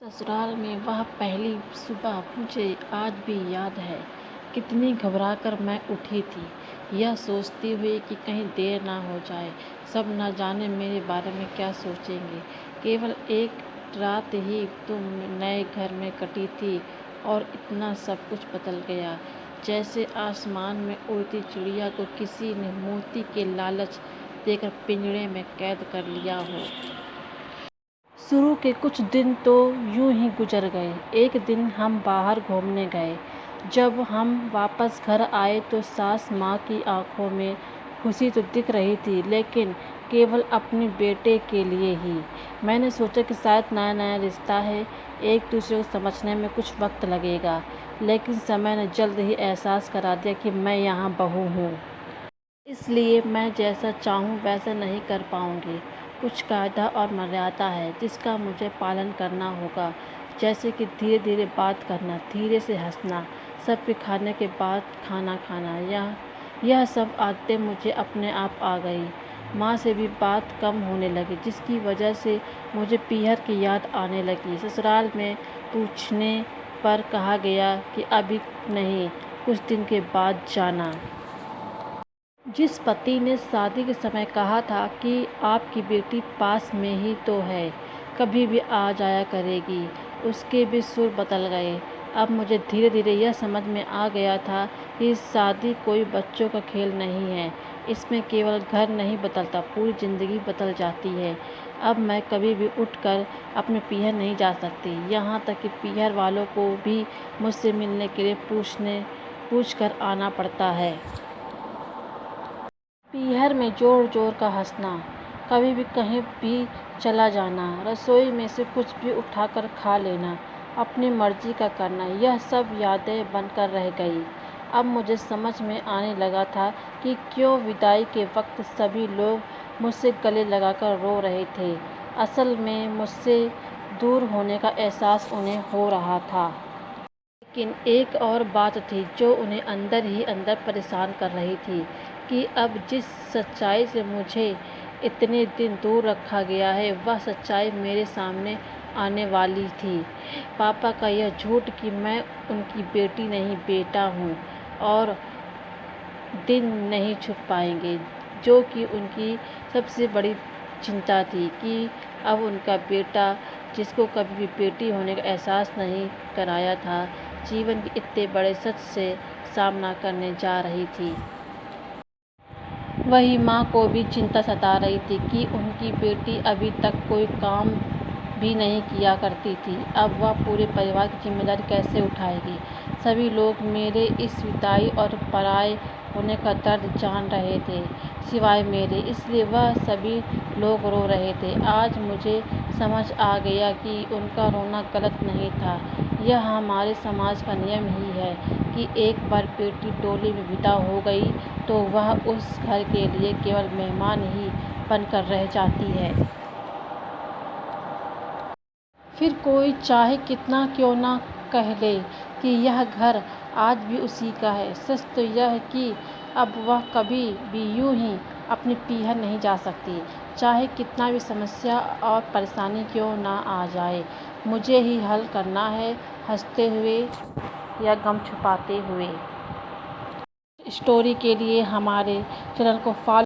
ससुराल में वह पहली सुबह मुझे आज भी याद है। कितनी घबराकर मैं उठी थी, यह सोचती हुई कि कहीं देर ना हो जाए। सब न जाने मेरे बारे में क्या सोचेंगे। केवल एक रात ही तो नए घर में कटी थी और इतना सब कुछ बदल गया, जैसे आसमान में उड़ती चिड़िया को किसी ने मोती के लालच देकर पिंजरे में कैद कर लिया हो। शुरू के कुछ दिन तो यूं ही गुजर गए। एक दिन हम बाहर घूमने गए। जब हम वापस घर आए तो सास माँ की आंखों में खुशी तो दिख रही थी, लेकिन केवल अपने बेटे के लिए ही। मैंने सोचा कि शायद नया नया रिश्ता है, एक दूसरे को समझने में कुछ वक्त लगेगा, लेकिन समय ने जल्द ही एहसास करा दिया कि मैं यहाँ बहू हूँ। इसलिए मैं जैसा चाहूँ वैसा नहीं कर पाऊँगी। कुछ कायदा और मर्यादा है जिसका मुझे पालन करना होगा, जैसे कि धीरे धीरे बात करना, धीरे से हंसना, सबके खाने के बाद खाना खाना। यह सब आदतें मुझे अपने आप आ गई। माँ से भी बात कम होने लगी, जिसकी वजह से मुझे पीहर की याद आने लगी। ससुराल में पूछने पर कहा गया कि अभी नहीं, कुछ दिन के बाद जाना। जिस पति ने शादी के समय कहा था कि आपकी बेटी पास में ही तो है, कभी भी आ जाया करेगी, उसके भी सुर बदल गए। अब मुझे धीरे धीरे यह समझ में आ गया था कि शादी कोई बच्चों का खेल नहीं है। इसमें केवल घर नहीं बदलता, पूरी ज़िंदगी बदल जाती है। अब मैं कभी भी उठकर अपने पीहर नहीं जा सकती, यहाँ तक कि पीहर वालों को भी मुझसे मिलने के लिए पूछ कर आना पड़ता है। पीहर में जोर जोर का हंसना, कभी भी कहीं भी चला जाना, रसोई में से कुछ भी उठाकर खा लेना, अपनी मर्जी का करना, यह सब यादें बनकर रह गई। अब मुझे समझ में आने लगा था कि क्यों विदाई के वक्त सभी लोग मुझसे गले लगाकर रो रहे थे। असल में मुझसे दूर होने का एहसास उन्हें हो रहा था। लेकिन एक और बात थी जो उन्हें अंदर ही अंदर परेशान कर रही थी कि अब जिस सच्चाई से मुझे इतने दिन दूर रखा गया है, वह सच्चाई मेरे सामने आने वाली थी। पापा का यह झूठ कि मैं उनकी बेटी नहीं बेटा हूँ, और दिन नहीं छुप पाएंगे, जो कि उनकी सबसे बड़ी चिंता थी कि अब उनका बेटा, जिसको कभी भी बेटी होने का एहसास नहीं कराया था, जीवन के इतने बड़े सच से सामना करने जा रही थी। वही माँ को भी चिंता सता रही थी कि उनकी बेटी अभी तक कोई काम भी नहीं किया करती थी, अब वह पूरे परिवार की जिम्मेदारी कैसे उठाएगी। सभी लोग मेरे इस विदाई और पराए होने का दर्द जान रहे थे, सिवाय मेरे, इसलिए वह सभी लोग रो रहे थे। आज मुझे समझ आ गया कि उनका रोना गलत नहीं था। यह हमारे समाज का नियम ही है कि एक बार बेटी डोली में विदा हो गई तो वह उस घर के लिए केवल मेहमान ही बनकर रह जाती है। फिर कोई चाहे कितना क्यों ना कह ले कि यह घर आज भी उसी का है, सच तो यह है कि अब वह कभी भी यूं ही अपनी पीहर नहीं जा सकती, चाहे कितना भी समस्या और परेशानी क्यों ना आ जाए। मुझे ही हल करना है, हंसते हुए या गम छुपाते हुए। स्टोरी के लिए हमारे चैनल को फॉलो